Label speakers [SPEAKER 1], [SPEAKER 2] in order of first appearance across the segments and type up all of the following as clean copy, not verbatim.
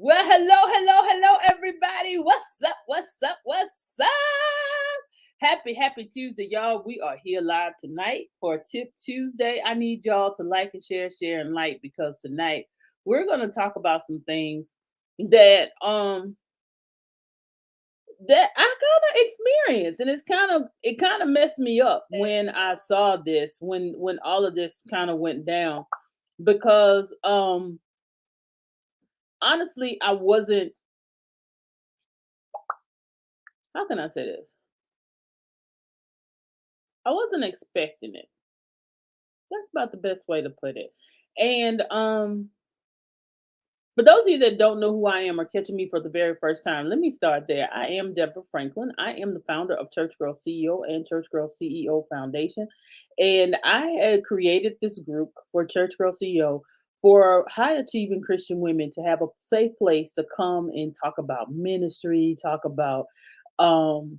[SPEAKER 1] Well, hello, everybody. What's up? What's up? What's up? Happy Tuesday, y'all. We are here live tonight for Tip Tuesday. I need y'all to like and share and like because tonight we're gonna talk about some things that that I kind of experienced, and it kind of messed me up when I saw this when all of this kind of went down because honestly I wasn't, how can I say this? I wasn't expecting it. That's about the best way to put it. And for those of you that don't know who I am or catching me for the very first time, let me start there. I am Deborah Franklin. I am the founder of Church Girl CEO and Church Girl CEO Foundation. And I had created this group for Church Girl CEO for high achieving Christian women to have a safe place to come and talk about ministry, talk about um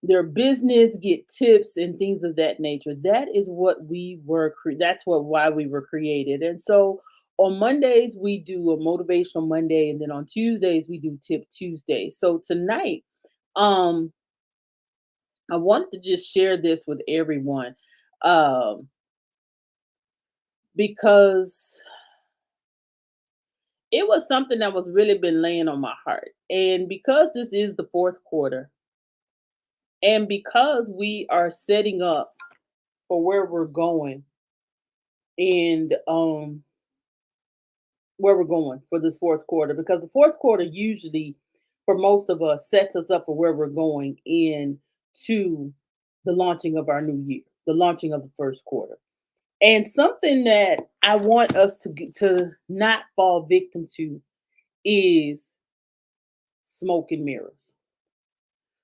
[SPEAKER 1] their business, get tips and things of that nature. That is what we were that's what why we were created. And so on Mondays we do a motivational Monday, and then on Tuesdays we do tip Tuesday. So tonight um I wanted to just share this with everyone um because it was something that was really been laying on my heart. And because this is the fourth quarter, and because we are setting up for where we're going, and where we're going for this fourth quarter, because the fourth quarter usually for most of us sets us up for where we're going into the launching of our new year, the launching of the first quarter. And something that I want us to not fall victim to is smoke and mirrors.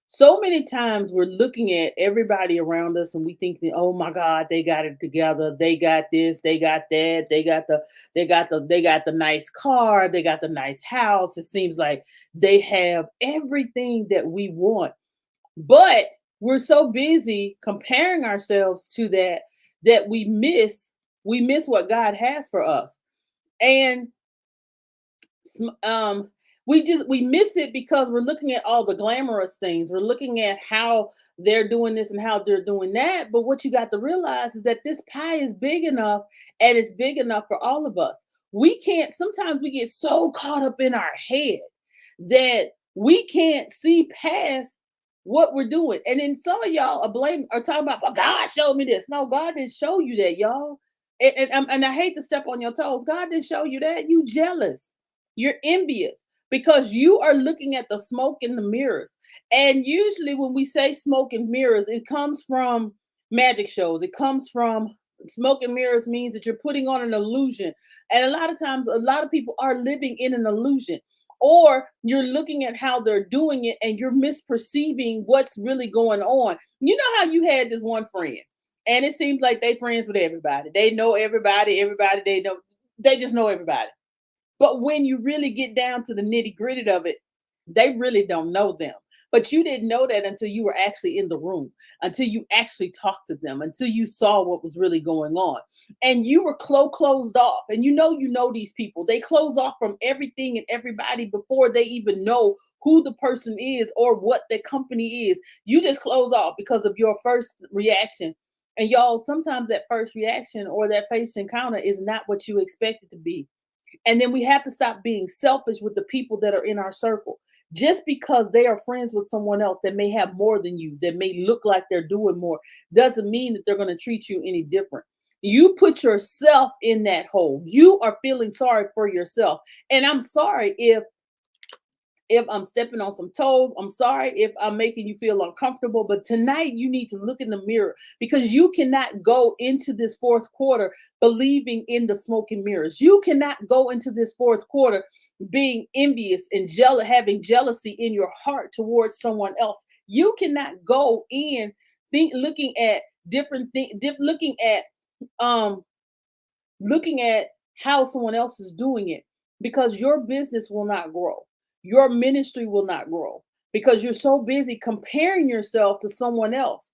[SPEAKER 1] So many times we're looking at everybody around us and we think that, oh my God, they got it together, they got this, they got that, they got the nice car, they got the nice house. It seems like they have everything that we want. But we're so busy comparing ourselves to that we miss what God has for us. And we miss it because we're looking at all the glamorous things. We're looking at how they're doing this and how they're doing that. But what you got to realize is that this pie is big enough, and it's big enough for all of us. We can't, sometimes we get so caught up in our head that we can't see past what we're doing. And then some of y'all are talking about, well, God showed me this. No, God didn't show you that, y'all. And I hate to step on your toes. God didn't show you that. You jealous. You're envious because you are looking at the smoke in the mirrors. And usually, when we say smoke and mirrors, it comes from magic shows. It comes from smoke and mirrors means that you're putting on an illusion. And a lot of times, a lot of people are living in an illusion. Or you're looking at how they're doing it and you're misperceiving what's really going on. You know how you had this one friend, and it seems like they friends with everybody. They know everybody they know, they just know everybody. But when you really get down to the nitty gritty of it, they really don't know them. But you didn't know that until you were actually in the room, until you actually talked to them, until you saw what was really going on. And you were closed off. And you know these people. They close off from everything and everybody before they even know who the person is or what the company is. You just close off because of your first reaction. And y'all, sometimes that first reaction or that face encounter is not what you expect it to be. And then we have to stop being selfish with the people that are in our circle. Just because they are friends with someone else that may have more than you, that may look like they're doing more, doesn't mean that they're going to treat you any different. You put yourself in that hole. You are feeling sorry for yourself. And I'm sorry if I'm stepping on some toes. I'm sorry if I'm making you feel uncomfortable, but tonight you need to look in the mirror because you cannot go into this fourth quarter believing in the smoke and mirrors. You cannot go into this fourth quarter being envious and jealous, having jealousy in your heart towards someone else. You cannot go in looking at different things, um looking at how someone else is doing it, because your business will not grow. Your ministry will not grow because you're so busy comparing yourself to someone else.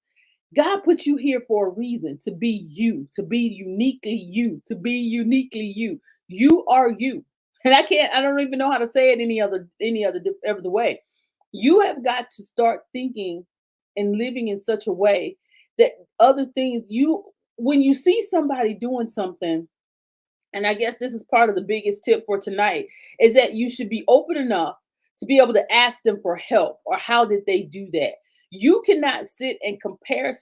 [SPEAKER 1] God put you here for a reason, to be you, to be uniquely you, to be uniquely you. You are you. And I don't even know how to say it other way. You have got to start thinking and living in such a way that other things you when you see somebody doing something, and I guess this is part of the biggest tip for tonight, is that you should be open enough to be able to ask them for help or how did they do that. You cannot sit and compare.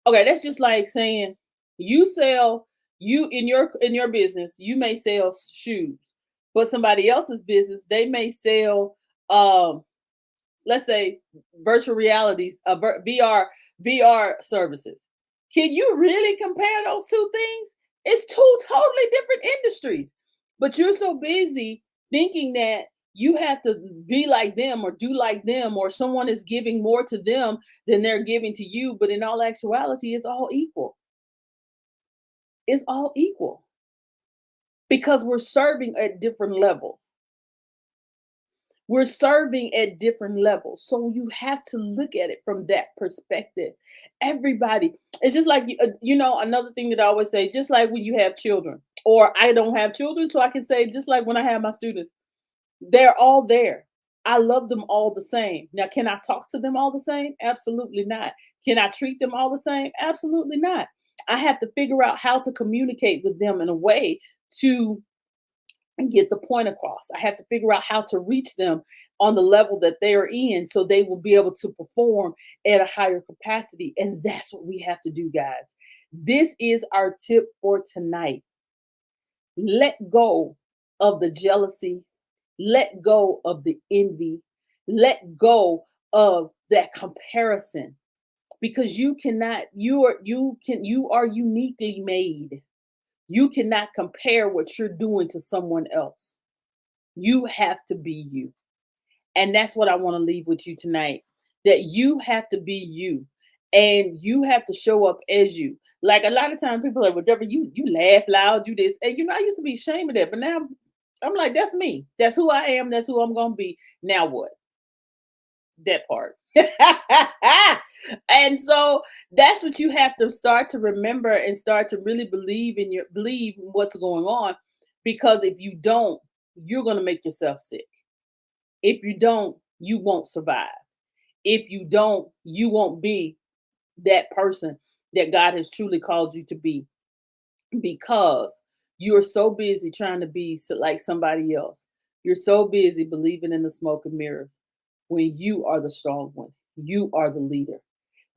[SPEAKER 1] Okay, that's just like saying you sell you in your business, you may sell shoes, but somebody else's business, they may sell let's say virtual realities, VR services. Can you really compare those two things? It's two totally different industries. But you're so busy thinking that you have to be like them or do like them, or someone is giving more to them than they're giving to you. But in all actuality, it's all equal. It's all equal because we're serving at different levels. We're serving at different levels. So you have to look at it from that perspective. Everybody, it's just like, another thing that I always say, just like when you have children, or I don't have children, so I can say, just like when I have my students, they're all there. I love them all the same. Now, can I talk to them all the same? Absolutely not. Can I treat them all the same? Absolutely not. I have to figure out how to communicate with them in a way to and get the point across. I have to figure out how to reach them on the level that they are in so they will be able to perform at a higher capacity. And that's what we have to do, guys. This is our tip for tonight. Let go of the jealousy, let go of the envy, let go of that comparison because you are uniquely made. You cannot compare what you're doing to someone else. You have to be you. And that's what I want to leave with you tonight, that you have to be you and you have to show up as you. Like a lot of times people are like, whatever, you laugh loud, you this. And I used to be ashamed of that, but now I'm like, that's me. That's who I am. That's who I'm going to be. Now what? That part. And so that's what you have to start to remember and start to really believe in what's going on, because if you don't, you're going to make yourself sick. If you don't, you won't survive. If you don't, you won't be that person that God has truly called you to be, because you're so busy trying to be like somebody else. You're so busy believing in the smoke and mirrors when you are the strong one. You are the leader.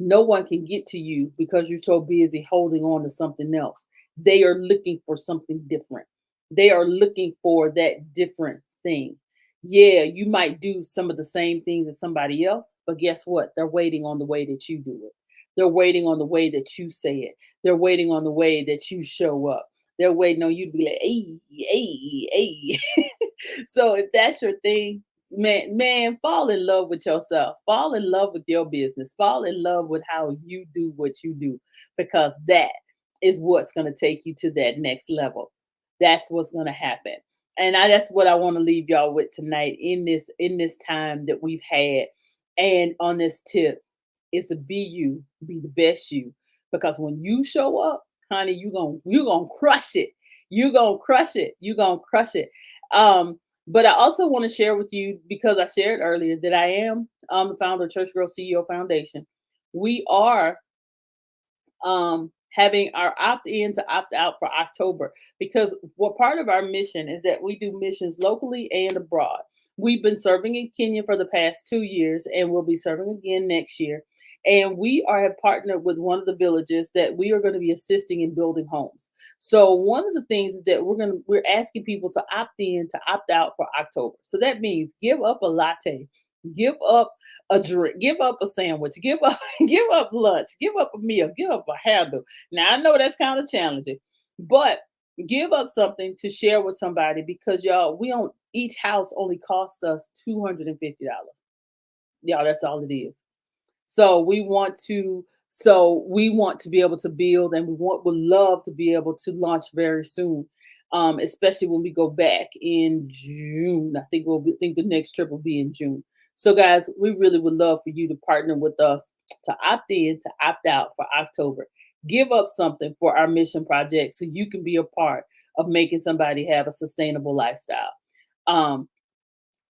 [SPEAKER 1] No one can get to you because you're so busy holding on to something else. They are looking for something different. They are looking for that different thing. Yeah, you might do some of the same things as somebody else, but guess what? They're waiting on the way that you do it. They're waiting on the way that you say it. They're waiting on the way that you show up. They're waiting on you to be like, hey, hey, hey. So if that's your thing, man, fall in love with yourself. Fall in love with your business. Fall in love with how you do what you do, because that is what's going to take you to that next level. That's what's going to happen. And that's what I want to leave y'all with tonight in this time that we've had, and on this tip is to be you, be the best you, because when you show up, honey, you gonna crush it. You gonna crush it. You gonna crush it. But I also want to share with you, because I shared earlier that I am the founder of Church Girl CEO Foundation. We are having our opt-in to opt-out for October, because what part of our mission is that we do missions locally and abroad. We've been serving in Kenya for the past 2 years, and we'll be serving again next year. And we have partnered with one of the villages that we are going to be assisting in building homes. So one of the things is that we're asking people to opt in to opt out for October. So that means give up a latte, give up a drink, give up a sandwich, give up give up lunch, give up a meal, give up a handle. Now I know that's kind of challenging, but give up something to share with somebody, because y'all, we don't each house only costs us $250. Y'all, that's all it is. So we want to be able to build, and would love to be able to launch very soon. Especially when we go back in June. I think the next trip will be in June. So guys, we really would love for you to partner with us to opt in to opt out for October. give up something for our mission project so you can be a part of making somebody have a sustainable lifestyle. Um,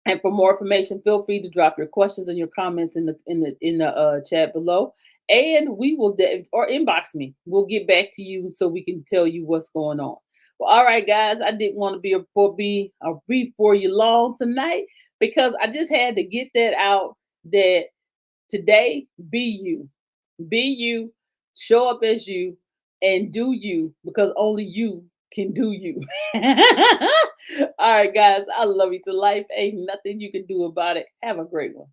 [SPEAKER 1] and for more information, feel free to drop your questions and your comments in the chat below, and we will or inbox me. We'll get back to you so we can tell you what's going on. Well, all right, guys. I didn't want to be for you long tonight because I just had to get that out. That today, be you, show up as you, and do you because only you can do you. All right, guys, I love you to life. Ain't nothing you can do about it. Have a great one.